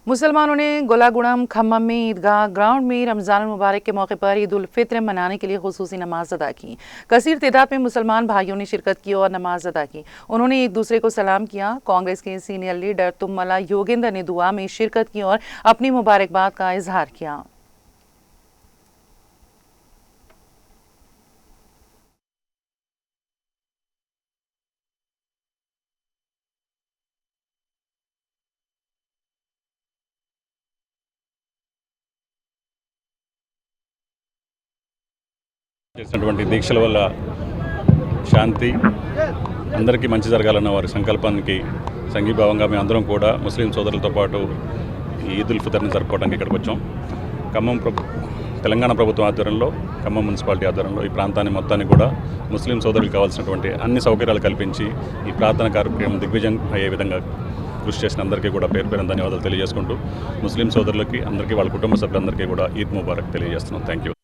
मुसलमानों ने गोलागुड़म खम्मम में ईदगाह ग्राउंड में रमज़ान मुबारक के मौके पर ईद उल फित्र मनाने के लिए खुसूसी नमाज अदा की। कसीर तादाद में मुसलमान भाइयों ने शिरकत की और नमाज अदा की। उन्होंने एक दूसरे को सलाम किया। कांग्रेस के सीनियर लीडर तुम्मला योगेंद्र ने दुआ में शिरकत की और अपनी मुबारकबाद का इजहार किया। చేసినటువంటి దీక్షల వల్ల శాంతి అందరికీ మంచి జరగాలన్న వారి సంకల్పానికి సంఘీభావంగా మేము అందరం కూడా ముస్లిం సోదరులతో పాటు ఈద్ ఉల్ ఫితర్ని జరుపుకోవడానికి ఇక్కడికి వచ్చాం. తెలంగాణ ప్రభుత్వం ఆధ్వర్యంలో ఖమ్మం మున్సిపాలిటీ ఆధ్వర్యంలో ఈ ప్రాంతాన్ని మొత్తాన్ని కూడా ముస్లిం సోదరులకు కావాల్సినటువంటి అన్ని సౌకర్యాలు కల్పించి ఈ ప్రార్థన కార్యక్రమం దిగ్విజయం అయ్యే విధంగా కృషి చేసిన అందరికీ కూడా పేరు పేరు ధన్యవాదాలు తెలియజేసుకుంటూ ముస్లిం సోదరులకి అందరికీ వాళ్ళ కుటుంబ సభ్యులందరికీ కూడా ఈద్ ముబారక్ తెలియజేస్తున్నాం. Thank you.